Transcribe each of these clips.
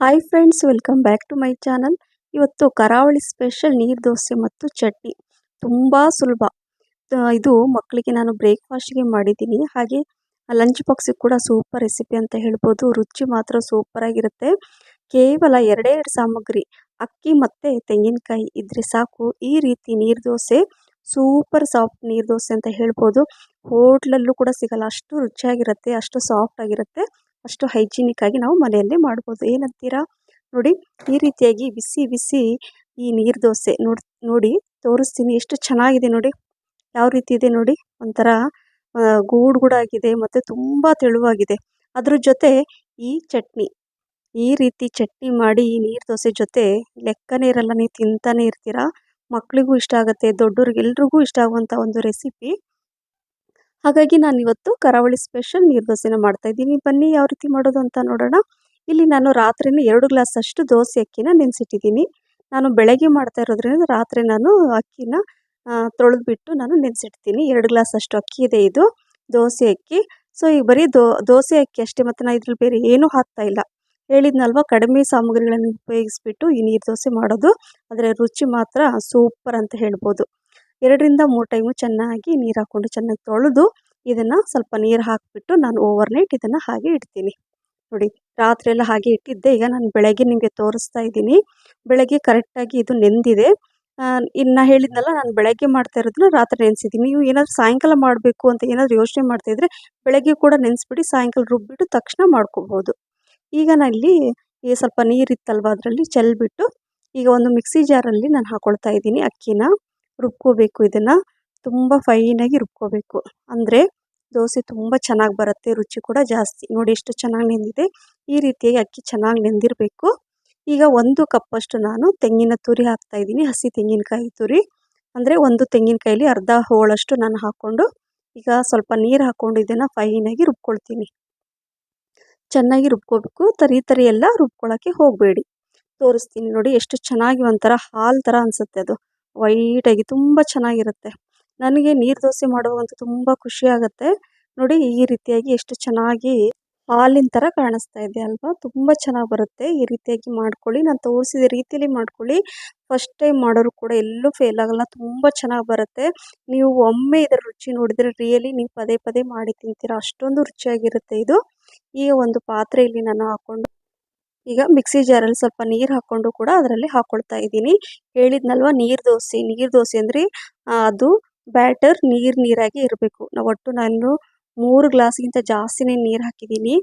Hi friends, welcome back to my channel. ಇವತ್ತು Karavali special ನೀರು ದೋಸೆ ಮತ್ತು ಚಟ್ನಿ ತುಂಬ ಸುಲಭ. ಇದು ಮಕ್ಕಳಿಗೆ ನಾನು ಬ್ರೇಕ್ಫಾಸ್ಟ್ಗೆ ಮಾಡಿದ್ದೀನಿ. ಹಾಗೆ ಲಂಚ್ ಬಾಕ್ಸಿಗೆ ಕೂಡ ಸೂಪರ್ ರೆಸಿಪಿ ಅಂತ ಹೇಳ್ಬೋದು. ರುಚಿ ಮಾತ್ರ ಸೂಪರ್ ಆಗಿರುತ್ತೆ. ಕೇವಲ ಎರಡೇ ಎರಡು ಸಾಮಗ್ರಿ, ಅಕ್ಕಿ ಮತ್ತು ತೆಂಗಿನಕಾಯಿ ಇದ್ರೆ ಸಾಕು. ಈ ರೀತಿ ನೀರು ದೋಸೆ ಸೂಪರ್ ಸಾಫ್ಟ್ ನೀರು ದೋಸೆ ಅಂತ ಹೇಳ್ಬೋದು. ಹೋಟ್ಲಲ್ಲೂ ಕೂಡ ಸಿಗಲ್ಲ, ಅಷ್ಟು ರುಚಿಯಾಗಿರುತ್ತೆ, ಅಷ್ಟು ಸಾಫ್ಟ್ ಆಗಿರುತ್ತೆ, ಅಷ್ಟು ಹೈಜಿನಿಕ್ ಆಗಿ ನಾವು ಮನೆಯಲ್ಲೇ ಮಾಡ್ಬೋದು. ಏನಂತೀರಾ? ನೋಡಿ, ಈ ರೀತಿಯಾಗಿ ಬಿಸಿ ಬಿಸಿ ಈ ನೀರು ದೋಸೆ ನೋಡಿ ತೋರಿಸ್ತೀನಿ. ಎಷ್ಟು ಚೆನ್ನಾಗಿದೆ ನೋಡಿ, ಯಾವ ರೀತಿ ಇದೆ ನೋಡಿ. ಒಂಥರ ಗೂಡಾಗಿದೆ ಮತ್ತು ತುಂಬ ತೆಳುವಾಗಿದೆ. ಅದ್ರ ಜೊತೆ ಈ ಚಟ್ನಿ, ಈ ರೀತಿ ಚಟ್ನಿ ಮಾಡಿ ಈ ನೀರು ದೋಸೆ ಜೊತೆ ಲೆಕ್ಕನೇ ಇರಲ್ಲ, ನೀವು ತಿಂತಾನೆ ಇರ್ತೀರಾ. ಮಕ್ಕಳಿಗೂ ಇಷ್ಟ ಆಗುತ್ತೆ, ದೊಡ್ಡವ್ರಿಗೆ ಎಲ್ರಿಗೂ ಇಷ್ಟ ಆಗುವಂಥ ಒಂದು ರೆಸಿಪಿ. ಹಾಗಾಗಿ ನಾನು ಇವತ್ತು ಕರಾವಳಿ ಸ್ಪೆಷಲ್ ನೀರು ದೋಸೆನ ಮಾಡ್ತಾಯಿದ್ದೀನಿ. ಬನ್ನಿ ಯಾವ ರೀತಿ ಮಾಡೋದು ಅಂತ ನೋಡೋಣ. ಇಲ್ಲಿ ನಾನು ರಾತ್ರಿನೇ 2 ಗ್ಲಾಸ್ ಅಷ್ಟು ದೋಸೆ ಅಕ್ಕಿನ ನೆನೆಸಿಟ್ಟಿದ್ದೀನಿ. ನಾನು ಬೆಳಗ್ಗೆ ಮಾಡ್ತಾ ಇರೋದ್ರಿಂದ ರಾತ್ರಿ ನಾನು ಅಕ್ಕಿನ ತೊಳೆದ್ಬಿಟ್ಟು ನಾನು ನೆನೆಸಿಡ್ತೀನಿ. 2 ಗ್ಲಾಸ್ ಅಷ್ಟು ಅಕ್ಕಿ ಇದೆ ಇದು, ದೋಸೆ ಅಕ್ಕಿ. ಸೊ ಈಗ ಬರೀ ದೋಸೆ ಅಕ್ಕಿ ಅಷ್ಟೇ, ಮತ್ತು ನಾನು ಇದ್ರಲ್ಲಿ ಬೇರೆ ಏನೂ ಹಾಕ್ತಾಯಿಲ್ಲ. ಹೇಳಿದ್ನಲ್ವ, ಕಡಿಮೆ ಸಾಮಗ್ರಿಗಳನ್ನು ಉಪಯೋಗಿಸ್ಬಿಟ್ಟು ಈ ನೀರು ದೋಸೆ ಮಾಡೋದು. ಅದರ ರುಚಿ ಮಾತ್ರ ಸೂಪರ್ ಅಂತ ಹೇಳ್ಬೋದು. 2ರಿಂದ 3 ಟೈಮು ಚೆನ್ನಾಗಿ ನೀರು ಹಾಕ್ಕೊಂಡು ಚೆನ್ನಾಗಿ ತೊಳೆದು ಇದನ್ನು ಸ್ವಲ್ಪ ನೀರು ಹಾಕಿಬಿಟ್ಟು ನಾನು ಓವರ್ನೈಟ್ ಇದನ್ನು ಹಾಗೆ ಇಡ್ತೀನಿ. ನೋಡಿ, ರಾತ್ರಿ ಎಲ್ಲ ಹಾಗೆ ಇಟ್ಟಿದ್ದೆ. ಈಗ ನಾನು ಬೆಳಗ್ಗೆ ನಿಮಗೆ ತೋರಿಸ್ತಾ ಇದ್ದೀನಿ. ಬೆಳಗ್ಗೆ ಕರೆಕ್ಟಾಗಿ ಇದು ನೆಂದಿದೆ. ಇನ್ನು ಹೇಳಿದ್ನಲ್ಲ, ನಾನು ಬೆಳಗ್ಗೆ ಮಾಡ್ತಾ ಇರೋದನ್ನ ರಾತ್ರಿ ನೆನೆಸಿದ್ದೀನಿ. ನೀವು ಏನಾದರೂ ಸಾಯಂಕಾಲ ಮಾಡಬೇಕು ಅಂತ ಏನಾದರೂ ಯೋಚನೆ ಮಾಡ್ತಾಯಿದ್ರೆ ಬೆಳಗ್ಗೆ ಕೂಡ ನೆನೆಸ್ಬಿಟ್ಟು ಸಾಯಂಕಾಲ ರುಬ್ಬಿಟ್ಟು ತಕ್ಷಣ ಮಾಡ್ಕೋಬೋದು. ಈಗ ನಾನು ಇಲ್ಲಿ ಸ್ವಲ್ಪ ನೀರಿತ್ತಲ್ವ ಅದರಲ್ಲಿ ಚೆಲ್ಬಿಟ್ಟು ಈಗ ಒಂದು ಮಿಕ್ಸಿ ಜಾರಲ್ಲಿ ನಾನು ಹಾಕ್ಕೊಳ್ತಾ ಇದ್ದೀನಿ. ಅಕ್ಕಿನ ರುಬ್ಕೋಬೇಕು, ಇದನ್ನು ತುಂಬ ಫೈನಾಗಿ ರುಬ್ಕೋಬೇಕು. ಅಂದರೆ ದೋಸೆ ತುಂಬ ಚೆನ್ನಾಗಿ ಬರುತ್ತೆ, ರುಚಿ ಕೂಡ ಜಾಸ್ತಿ. ನೋಡಿ ಎಷ್ಟು ಚೆನ್ನಾಗಿ ನೆಂದಿದೆ. ಈ ರೀತಿಯಾಗಿ ಅಕ್ಕಿ ಚೆನ್ನಾಗಿ ನೆಂದಿರಬೇಕು. ಈಗ 1 ಕಪ್ಪಷ್ಟು ನಾನು ತೆಂಗಿನ ತುರಿ ಹಾಕ್ತಾಯಿದ್ದೀನಿ, ಹಸಿ ತೆಂಗಿನಕಾಯಿ ತುರಿ. ಅಂದರೆ ಒಂದು ತೆಂಗಿನಕಾಯಲ್ಲಿ ಅರ್ಧ ಹೋಳಷ್ಟು ನಾನು ಹಾಕ್ಕೊಂಡು ಈಗ ಸ್ವಲ್ಪ ನೀರು ಹಾಕ್ಕೊಂಡು ಇದನ್ನು ಫೈನಾಗಿ ರುಬ್ಕೊಳ್ತೀನಿ. ಚೆನ್ನಾಗಿ ರುಬ್ಕೋಬೇಕು, ತರಿ ಎಲ್ಲ ರುಬ್ಕೊಳ್ಳೋಕ್ಕೆ ಹೋಗಬೇಡಿ. ತೋರಿಸ್ತೀನಿ ನೋಡಿ, ಎಷ್ಟು ಚೆನ್ನಾಗಿ ಒಂಥರ ಹಾಲು ಥರ ಅನಿಸುತ್ತೆ. ಅದು ವೈಟಾಗಿ ತುಂಬ ಚೆನ್ನಾಗಿರುತ್ತೆ. ನನಗೆ ನೀರು ದೋಸೆ ಮಾಡುವಾಗಂತೂ ತುಂಬ ಖುಷಿ ಆಗುತ್ತೆ. ನೋಡಿ, ಈ ರೀತಿಯಾಗಿ ಎಷ್ಟು ಚೆನ್ನಾಗಿ ಹಾಲಿನ ಥರ ಕಾಣಿಸ್ತಾ ಇದೆ ಅಲ್ವಾ? ತುಂಬ ಚೆನ್ನಾಗಿ ಬರುತ್ತೆ. ಈ ರೀತಿಯಾಗಿ ಮಾಡ್ಕೊಳ್ಳಿ, ನಾನು ತೋರಿಸಿದ ರೀತಿಯಲ್ಲಿ ಮಾಡ್ಕೊಳ್ಳಿ. ಫಸ್ಟ್ ಟೈಮ್ ಮಾಡೋರು ಕೂಡ ಎಲ್ಲೂ ಫೇಲ್ ಆಗಲ್ಲ, ತುಂಬ ಚೆನ್ನಾಗಿ ಬರುತ್ತೆ. ನೀವು ಒಮ್ಮೆ ಇದರ ರುಚಿ ನೋಡಿದರೆ ರಿಯಲಿ ನೀವು ಪದೇ ಪದೇ ಮಾಡಿ ತಿಂತೀರಾ, ಅಷ್ಟೊಂದು ರುಚಿಯಾಗಿರುತ್ತೆ ಇದು. ಈಗ ಒಂದು ಪಾತ್ರೆಯಲ್ಲಿ ನಾನು ಹಾಕ್ಕೊಂಡು ಈಗ ಮಿಕ್ಸಿ ಜಾರಲ್ಲಿ ಸ್ವಲ್ಪ ನೀರು ಹಾಕ್ಕೊಂಡು ಕೂಡ ಅದರಲ್ಲಿ ಹಾಕ್ಕೊಳ್ತಾ ಇದ್ದೀನಿ. ಹೇಳಿದ್ನಲ್ವ, ನೀರು ದೋಸೆ ಅಂದರೆ ಅದು ಬ್ಯಾಟರ್ ನೀರಾಗಿ ಇರಬೇಕು. ನಾನು 3 ಗ್ಲಾಸ್ಗಿಂತ ಜಾಸ್ತಿನೇ ನೀರು ಹಾಕಿದ್ದೀನಿ.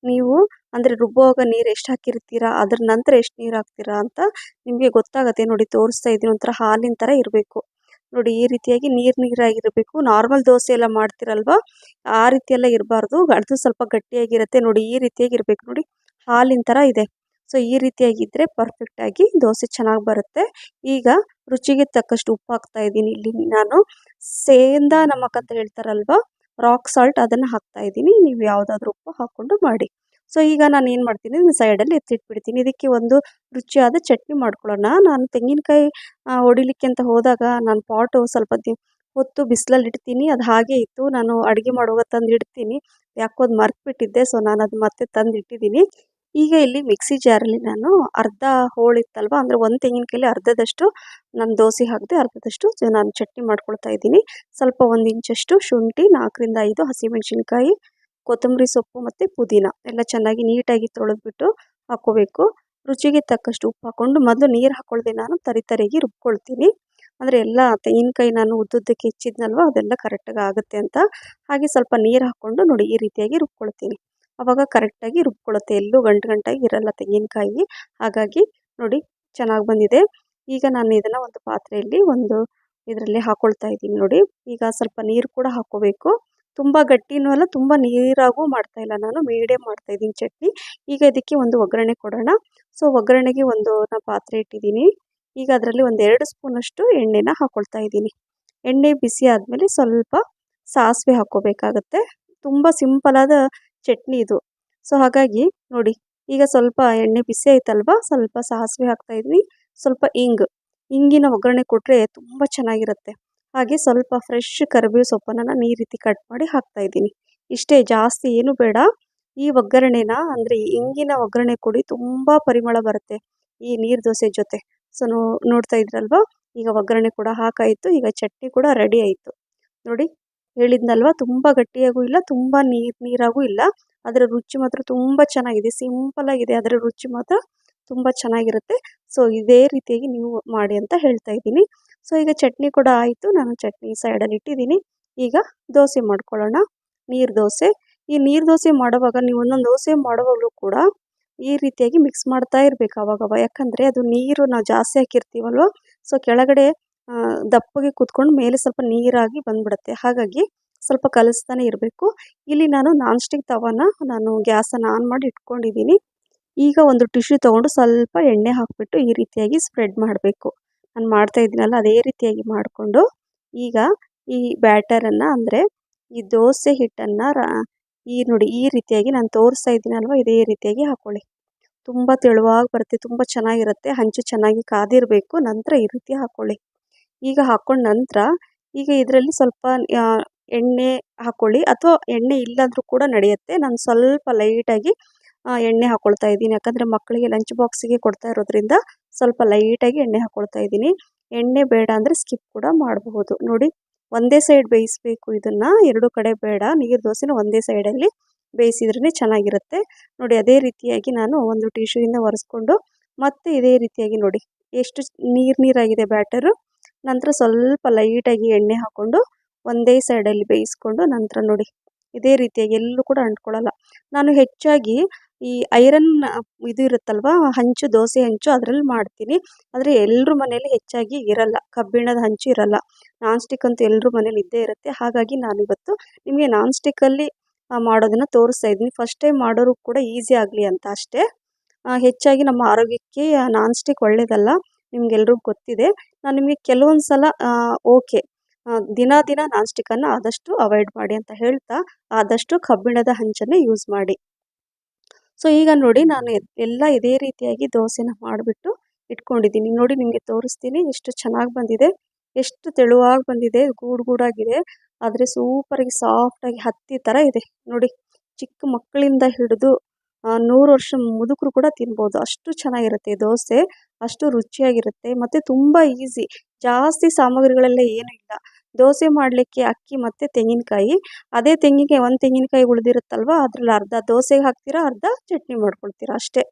ನೀವು ಅಂದರೆ ರುಬ್ಬುವಾಗ ನೀರು ಎಷ್ಟು ಹಾಕಿರ್ತೀರಾ, ಅದ್ರ ನಂತರ ಎಷ್ಟು ನೀರು ಹಾಕ್ತೀರಾ ಅಂತ ನಿಮಗೆ ಗೊತ್ತಾಗುತ್ತೆ. ನೋಡಿ, ತೋರಿಸ್ತಾ ಇದ್ದೀನಿ, ಒಂಥರ ಹಾಲಿನ ಥರ ಇರಬೇಕು. ನೋಡಿ, ಈ ರೀತಿಯಾಗಿ ನೀರಾಗಿರಬೇಕು. ನಾರ್ಮಲ್ ದೋಸೆ ಎಲ್ಲ ಮಾಡ್ತಿರಲ್ವ, ಆ ರೀತಿ ಎಲ್ಲ ಇರಬಾರ್ದು. ಅದು ಸ್ವಲ್ಪ ಗಟ್ಟಿಯಾಗಿರುತ್ತೆ. ನೋಡಿ, ಈ ರೀತಿಯಾಗಿ ಇರಬೇಕು. ನೋಡಿ, ಹಾಲಿನ ಥರ ಇದೆ. ಸೊ ಈ ರೀತಿಯಾಗಿದ್ದರೆ ಪರ್ಫೆಕ್ಟಾಗಿ ದೋಸೆ ಚೆನ್ನಾಗಿ ಬರುತ್ತೆ. ಈಗ ರುಚಿಗೆ ತಕ್ಕಷ್ಟು ಉಪ್ಪು ಹಾಕ್ತಾ ಇದ್ದೀನಿ. ಇಲ್ಲಿ ನಾನು ಸೇಂದಾ ನಮಕ್ ಅಂತ ಹೇಳ್ತಾರಲ್ವ, ರಾಕ್ ಸಾಲ್ಟ್, ಅದನ್ನು ಹಾಕ್ತಾ ಇದ್ದೀನಿ. ನೀವು ಯಾವುದಾದ್ರೂ ಉಪ್ಪು ಹಾಕ್ಕೊಂಡು ಮಾಡಿ. ಸೊ ಈಗ ನಾನು ಏನು ಮಾಡ್ತೀನಿ, ಸೈಡಲ್ಲಿ ಎತ್ತಿಟ್ಬಿಡ್ತೀನಿ. ಇದಕ್ಕೆ ಒಂದು ರುಚಿಯಾದ ಚಟ್ನಿ ಮಾಡ್ಕೊಳ್ಳೋಣ. ನಾನು ತೆಂಗಿನಕಾಯಿ ಹೊಡಿಲಿಕ್ಕೆ ಅಂತ ಹೋದಾಗ ನಾನು ಪಾಟು ಸ್ವಲ್ಪ ಹೊತ್ತು ಬಿಸಿಲಲ್ಲಿ ಇಡ್ತೀನಿ. ಅದು ಹಾಗೆ ಇತ್ತು, ನಾನು ಅಡುಗೆ ಮಾಡುವಾಗ ತಂದು ಇಡ್ತೀನಿ. ಯಾಕೋ ಅದು ಮರ್ತ್ಬಿಟ್ಟಿದ್ದೆ. ಸೊ ನಾನು ಅದು ಮತ್ತೆ ತಂದು ಇಟ್ಟಿದ್ದೀನಿ. ಈಗ ಇಲ್ಲಿ ಮಿಕ್ಸಿ ಜಾರಲ್ಲಿ ನಾನು ಅರ್ಧ ಹೋಳಿತ್ತಲ್ವ, ಅಂದರೆ ಒಂದು ತೆಂಗಿನಕಾಯಲ್ಲಿ ಅರ್ಧದಷ್ಟು ನಾನು ದೋಸೆ ಹಾಕಿದೆ, ಅರ್ಧದಷ್ಟು ನಾನು ಚಟ್ನಿ ಮಾಡ್ಕೊಳ್ತಾ ಇದ್ದೀನಿ. ಸ್ವಲ್ಪ 1 ಇಂಚಷ್ಟು ಶುಂಠಿ, 4ರಿಂದ 5 ಹಸಿಮೆಣಸಿನ್ಕಾಯಿ, ಕೊತ್ತಂಬರಿ ಸೊಪ್ಪು ಮತ್ತು ಪುದೀನ ಎಲ್ಲ ಚೆನ್ನಾಗಿ ನೀಟಾಗಿ ತೊಳೆದ್ಬಿಟ್ಟು ಹಾಕ್ಕೋಬೇಕು. ರುಚಿಗೆ ತಕ್ಕಷ್ಟು ಉಪ್ಪು ಹಾಕ್ಕೊಂಡು ಮೊದಲು ನೀರು ಹಾಕ್ಕೊಳ್ದೆ ನಾನು ತರಿಯಾಗಿ ರುಬ್ಕೊಳ್ತೀನಿ. ಅಂದರೆ ಎಲ್ಲ ತೆಂಗಿನಕಾಯಿ ನಾನು ಉದ್ದುದ್ದಕ್ಕೆ ಹೆಚ್ಚಿದ್ನಲ್ವ, ಅದೆಲ್ಲ ಕರೆಕ್ಟಾಗಿ ಆಗುತ್ತೆ ಅಂತ. ಹಾಗೆ ಸ್ವಲ್ಪ ನೀರು ಹಾಕ್ಕೊಂಡು ನೋಡಿ, ಈ ರೀತಿಯಾಗಿ ರುಬ್ಕೊಳ್ತೀನಿ. ಆವಾಗ ಕರೆಕ್ಟಾಗಿ ರುಬ್ಕೊಳ್ಳುತ್ತೆ, ಎಲ್ಲೂ ಗಂಟಾಗಿ ಇರಲ್ಲ ತೆಂಗಿನಕಾಯಿ. ಹಾಗಾಗಿ ನೋಡಿ, ಚೆನ್ನಾಗಿ ಬಂದಿದೆ. ಈಗ ನಾನು ಇದನ್ನು ಒಂದು ಪಾತ್ರೆಯಲ್ಲಿ ಇದರಲ್ಲಿ ಹಾಕ್ಕೊಳ್ತಾ ಇದ್ದೀನಿ. ನೋಡಿ, ಈಗ ಸ್ವಲ್ಪ ನೀರು ಕೂಡ ಹಾಕ್ಕೋಬೇಕು. ತುಂಬ ಗಟ್ಟಿನೂ ಅಲ್ಲ, ತುಂಬ ನೀರಾಗೂ ಮಾಡ್ತಾಯಿಲ್ಲ, ನಾನು ಮೀಡಿಯಮ್ ಮಾಡ್ತಾಯಿದ್ದೀನಿ ಚಟ್ನಿ. ಈಗ ಇದಕ್ಕೆ ಒಂದು ಒಗ್ಗರಣೆ ಕೊಡೋಣ. ಸೊ ಒಗ್ಗರಣೆಗೆ ನಾನು ಪಾತ್ರೆ ಇಟ್ಟಿದ್ದೀನಿ. ಈಗ ಅದರಲ್ಲಿ 2 ಸ್ಪೂನಷ್ಟು ಎಣ್ಣೆನ ಹಾಕ್ಕೊಳ್ತಾ ಇದ್ದೀನಿ. ಎಣ್ಣೆ ಬಿಸಿ ಆದಮೇಲೆ ಸ್ವಲ್ಪ ಸಾಸಿವೆ ಹಾಕ್ಕೋಬೇಕಾಗತ್ತೆ. ತುಂಬ ಸಿಂಪಲಾದ ಚಟ್ನಿ ಇದು. ಸೊ ಹಾಗಾಗಿ ನೋಡಿ, ಈಗ ಸ್ವಲ್ಪ ಎಣ್ಣೆ ಬಿಸಿ ಆಯ್ತಲ್ವ, ಸ್ವಲ್ಪ ಸಾಸಿವೆ ಹಾಕ್ತಾಯಿದ್ದೀನಿ, ಸ್ವಲ್ಪ ಇಂಗಿನ ಒಗ್ಗರಣೆ ಕೊಟ್ಟರೆ ತುಂಬ ಚೆನ್ನಾಗಿರುತ್ತೆ. ಹಾಗೆ ಸ್ವಲ್ಪ ಫ್ರೆಶ್ ಕರಿಬೇವು ಸೊಪ್ಪನ್ನು ನಾನು ಈ ರೀತಿ ಕಟ್ ಮಾಡಿ ಹಾಕ್ತಾಯಿದ್ದೀನಿ. ಇಷ್ಟೇ, ಜಾಸ್ತಿ ಏನು ಬೇಡ. ಈ ಒಗ್ಗರಣೆನ ಅಂದರೆ ಇಂಗಿನ ಒಗ್ಗರಣೆ ಕೊಡಿ, ತುಂಬ ಪರಿಮಳ ಬರುತ್ತೆ ಈ ನೀರು ದೋಸೆ ಜೊತೆ. ಸೊ ನೋಡ್ತಾ ಇದ್ರಲ್ವಾ, ಈಗ ಒಗ್ಗರಣೆ ಕೂಡ ಹಾಕಾಯಿತು. ಈಗ ಚಟ್ನಿ ಕೂಡ ರೆಡಿ ಆಯಿತು ನೋಡಿ. ಹೇಳಿದ್ನಲ್ವಾ, ತುಂಬ ಗಟ್ಟಿಯಾಗೂ ಇಲ್ಲ, ತುಂಬ ನೀರಾಗೂ ಇಲ್ಲ. ಅದರ ರುಚಿ ಮಾತ್ರ ತುಂಬ ಚೆನ್ನಾಗಿದೆ, ಸಿಂಪಲ್ ಆಗಿದೆ, ಅದರ ರುಚಿ ಮಾತ್ರ ತುಂಬ ಚೆನ್ನಾಗಿರುತ್ತೆ. ಸೊ ಇದೇ ರೀತಿಯಾಗಿ ನೀವು ಮಾಡಿ ಅಂತ ಹೇಳ್ತಾ ಇದ್ದೀನಿ. ಸೊ ಈಗ ಚಟ್ನಿ ಕೂಡ ಆಯಿತು, ನಾನು ಚಟ್ನಿ ಸೈಡಲ್ಲಿ ಇಟ್ಟಿದ್ದೀನಿ. ಈಗ ದೋಸೆ ಮಾಡ್ಕೊಳ್ಳೋಣ, ನೀರು ದೋಸೆ. ಈ ನೀರು ದೋಸೆ ಮಾಡುವಾಗ ನೀವು ಒಂದೊಂದು ದೋಸೆ ಮಾಡುವಾಗಲೂ ಕೂಡ ಈ ರೀತಿಯಾಗಿ ಮಿಕ್ಸ್ ಮಾಡ್ತಾ ಇರಬೇಕು ಅವಾಗವಾಗ. ಯಾಕಂದರೆ ಅದು ನೀರು ನಾವು ಜಾಸ್ತಿ ಹಾಕಿರ್ತೀವಲ್ವ, ಸೊ ಕೆಳಗಡೆ ದಪ್ಪಗೆ ಕೂತ್ಕೊಂಡು ಮೇಲೆ ಸ್ವಲ್ಪ ನೀರಾಗಿ ಬಂದ್ಬಿಡುತ್ತೆ. ಹಾಗಾಗಿ ಸ್ವಲ್ಪ ಕಲಿಸ್ತಾನೆ ಇರಬೇಕು. ಇಲ್ಲಿ ನಾನು ನಾನ್ ಸ್ಟಿಕ್ ತವಾನ ನಾನು ಗ್ಯಾಸನ್ನು ಆನ್ ಮಾಡಿ ಇಟ್ಕೊಂಡಿದ್ದೀನಿ. ಈಗ ಒಂದು ಟಿಶ್ಯೂ ತೊಗೊಂಡು ಸ್ವಲ್ಪ ಎಣ್ಣೆ ಹಾಕಿಬಿಟ್ಟು ಈ ರೀತಿಯಾಗಿ ಸ್ಪ್ರೆಡ್ ಮಾಡಬೇಕು. ನಾನು ಮಾಡ್ತಾ ಇದ್ದೀನಲ್ಲ ಅದೇ ರೀತಿಯಾಗಿ ಮಾಡಿಕೊಂಡು ಈಗ ಈ ಬ್ಯಾಟರನ್ನು ಅಂದರೆ ಈ ದೋಸೆ ಹಿಟ್ಟನ್ನು ಈ ನೋಡಿ ಈ ರೀತಿಯಾಗಿ ನಾನು ತೋರಿಸ್ತಾ ಇದ್ದೀನಲ್ವ, ಇದೇ ರೀತಿಯಾಗಿ ಹಾಕ್ಕೊಳ್ಳಿ. ತುಂಬ ತೆಳುವಾಗಿ ಬರುತ್ತೆ, ತುಂಬ ಚೆನ್ನಾಗಿರುತ್ತೆ. ಹಂಚು ಚೆನ್ನಾಗಿ ಕಾದಿರಬೇಕು. ನಂತರ ಈ ರೀತಿ ಹಾಕ್ಕೊಳ್ಳಿ. ಈಗ ಹಾಕ್ಕೊಂಡ ನಂತರ ಈಗ ಇದರಲ್ಲಿ ಸ್ವಲ್ಪ ಎಣ್ಣೆ ಹಾಕ್ಕೊಳ್ಳಿ, ಅಥವಾ ಎಣ್ಣೆ ಇಲ್ಲಾಂದರೂ ಕೂಡ ನಡೆಯುತ್ತೆ. ನಾನು ಸ್ವಲ್ಪ ಲೈಟಾಗಿ ಎಣ್ಣೆ ಹಾಕ್ಕೊಳ್ತಾ ಇದ್ದೀನಿ. ಯಾಕಂದರೆ ಮಕ್ಕಳಿಗೆ ಲಂಚ್ ಬಾಕ್ಸಿಗೆ ಕೊಡ್ತಾ ಇರೋದ್ರಿಂದ ಸ್ವಲ್ಪ ಲೈಟಾಗಿ ಎಣ್ಣೆ ಹಾಕ್ಕೊಳ್ತಾ ಇದ್ದೀನಿ. ಎಣ್ಣೆ ಬೇಡ ಅಂದರೆ ಸ್ಕಿಪ್ ಕೂಡ ಮಾಡಬಹುದು. ನೋಡಿ, ಒಂದೇ ಸೈಡ್ ಬೇಯಿಸಬೇಕು ಇದನ್ನು, ಎರಡು ಕಡೆ ಬೇಡ. ನೀರು ದೋಸೆನ ಒಂದೇ ಸೈಡಲ್ಲಿ ಬೇಯಿಸಿದ್ರೇ ಚೆನ್ನಾಗಿರುತ್ತೆ. ನೋಡಿ ಅದೇ ರೀತಿಯಾಗಿ ನಾನು ಒಂದು ಟಿಶ್ಯೂಯಿಂದ ಒರೆಸ್ಕೊಂಡು ಮತ್ತೆ ಇದೇ ರೀತಿಯಾಗಿ ನೋಡಿ ಎಷ್ಟು ನೀರಾಗಿದೆ ಬ್ಯಾಟರು. ನಂತರ ಸ್ವಲ್ಪ ಲೈಟಾಗಿ ಎಣ್ಣೆ ಹಾಕ್ಕೊಂಡು ಒಂದೇ ಸೈಡಲ್ಲಿ ಬೇಯಿಸ್ಕೊಂಡು ನಂತರ ನೋಡಿ ಇದೇ ರೀತಿಯಾಗಿ ಎಲ್ಲೂ ಕೂಡ ಅಂಟ್ಕೊಳ್ಳಲ್ಲ. ನಾನು ಹೆಚ್ಚಾಗಿ ಈ ಐರನ್ ಇದು ಇರುತ್ತಲ್ವ, ಹಂಚು, ದೋಸೆ ಹಂಚು, ಅದರಲ್ಲಿ ಮಾಡ್ತೀನಿ. ಆದರೆ ಎಲ್ಲರ ಮನೇಲಿ ಹೆಚ್ಚಾಗಿ ಇರಲ್ಲ, ಕಬ್ಬಿಣದ ಹಂಚು ಇರಲ್ಲ. ನಾನ್ ಸ್ಟಿಕ್ ಅಂತೂ ಎಲ್ಲರ ಮನೇಲಿ ಇದ್ದೇ ಇರುತ್ತೆ. ಹಾಗಾಗಿ ನಾನಿವತ್ತು ನಿಮಗೆ ನಾನ್ ಸ್ಟಿಕ್ಕಲ್ಲಿ ಮಾಡೋದನ್ನು ತೋರಿಸ್ತಾ ಇದ್ದೀನಿ. ಫಸ್ಟ್ ಟೈಮ್ ಮಾಡೋರು ಕೂಡ ಈಸಿ ಆಗಲಿ ಅಂತ ಅಷ್ಟೇ. ಹೆಚ್ಚಾಗಿ ನಮ್ಮ ಆರೋಗ್ಯಕ್ಕೆ ನಾನ್ ಸ್ಟಿಕ್ ಒಳ್ಳೆಯದಲ್ಲ, ನಿಮ್ಗೆಲ್ರಿಗೂ ಗೊತ್ತಿದೆ. ನಾನು ನಿಮಗೆ ಕೆಲವೊಂದು ಸಲ ಓಕೆ ದಿನ ನಾನ್ ಸ್ಟಿಕ್ಕನ್ನು ಆದಷ್ಟು ಅವಾಯ್ಡ್ ಮಾಡಿ ಅಂತ ಹೇಳ್ತಾ, ಆದಷ್ಟು ಕಬ್ಬಿಣದ ಹಂಚನ್ನೇ ಯೂಸ್ ಮಾಡಿ. ಸೊ ಈಗ ನೋಡಿ ನಾನು ಎಲ್ಲ ಇದೇ ರೀತಿಯಾಗಿ ದೋಸೆನ ಮಾಡಿಬಿಟ್ಟು ಇಟ್ಕೊಂಡಿದ್ದೀನಿ. ನೋಡಿ ನಿಮಗೆ ತೋರಿಸ್ತೀನಿ ಎಷ್ಟು ಚೆನ್ನಾಗಿ ಬಂದಿದೆ, ಎಷ್ಟು ತೆಳುವಾಗಿ ಬಂದಿದೆ, ಗೂಡಾಗಿದೆ. ಆದರೆ ಸೂಪರಾಗಿ ಸಾಫ್ಟಾಗಿ ಹತ್ತಿ ಥರ ಇದೆ ನೋಡಿ. ಚಿಕ್ಕ ಮಕ್ಕಳಿಂದ ಹಿಡಿದು 100 ವರ್ಷ ಮುದುಕರು ಕೂಡ ತಿನ್ಬೋದು, ಅಷ್ಟು ಚೆನ್ನಾಗಿರುತ್ತೆ ದೋಸೆ, ಅಷ್ಟು ರುಚಿಯಾಗಿರುತ್ತೆ ಮತ್ತು ತುಂಬ ಈಸಿ. ಜಾಸ್ತಿ ಸಾಮಗ್ರಿಗಳೆಲ್ಲ ಏನೂ ಇಲ್ಲ. ದೋಸೆ ಮಾಡಲಿಕ್ಕೆ ಅಕ್ಕಿ ಮತ್ತು ತೆಂಗಿನಕಾಯಿ, ಅದೇ ಒಂದು ತೆಂಗಿನಕಾಯಿ ಉಳಿದಿರುತ್ತಲ್ವ, ಅದರಲ್ಲಿ ಅರ್ಧ ದೋಸೆಗೆ ಹಾಕ್ತೀರಾ, ಅರ್ಧ ಚಟ್ನಿ ಮಾಡ್ಕೊಳ್ತೀರಾ ಅಷ್ಟೇ.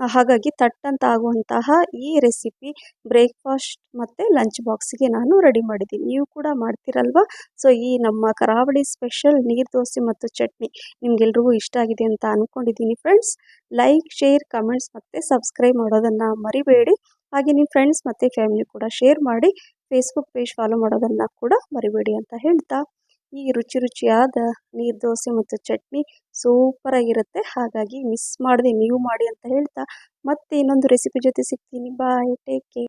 ಹಾಗಾಗಿ ತಟ್ಟಂತ ಆಗುವಂತಹ ಈ ರೆಸಿಪಿ ಬ್ರೇಕ್ಫಾಸ್ಟ್ ಮತ್ತು ಲಂಚ್ ಬಾಕ್ಸಿಗೆ ನಾನು ರೆಡಿ ಮಾಡಿದ್ದೀನಿ. ನೀವು ಕೂಡ ಮಾಡ್ತೀರಲ್ವ. ಸೊ ಈ ನಮ್ಮ ಕರಾವಳಿ ಸ್ಪೆಷಲ್ ನೀರು ದೋಸೆ ಮತ್ತು ಚಟ್ನಿ ನಿಮಗೆಲ್ರಿಗೂ ಇಷ್ಟ ಆಗಿದೆ ಅಂತ ಅಂದ್ಕೊಂಡಿದ್ದೀನಿ ಫ್ರೆಂಡ್ಸ್. ಲೈಕ್, ಶೇರ್, ಕಮೆಂಟ್ಸ್ ಮತ್ತು ಸಬ್ಸ್ಕ್ರೈಬ್ ಮಾಡೋದನ್ನು ಮರಿಬೇಡಿ. ಹಾಗೆ ನಿಮ್ಮ ಫ್ರೆಂಡ್ಸ್ ಮತ್ತು ಫ್ಯಾಮಿಲಿ ಕೂಡ ಶೇರ್ ಮಾಡಿ. ಫೇಸ್ಬುಕ್ ಪೇಜ್ ಫಾಲೋ ಮಾಡೋದನ್ನು ಕೂಡ ಮರಿಬೇಡಿ ಅಂತ ಹೇಳ್ತಾ, ಈ ರುಚಿಯಾದ ನೀರು ದೋಸೆ ಮತ್ತು ಚಟ್ನಿ ಸೂಪರಾಗಿರುತ್ತೆ. ಹಾಗಾಗಿ ಮಿಸ್ ಮಾಡದೆ ನೀವು ಮಾಡಿ ಅಂತ ಹೇಳ್ತಾ, ಮತ್ತೆ ಇನ್ನೊಂದು ರೆಸಿಪಿ ಜೊತೆ ಸಿಗ್ತೀನಿ. ಬಾಯ್, ಟೇಕ್ ಕೇರ್.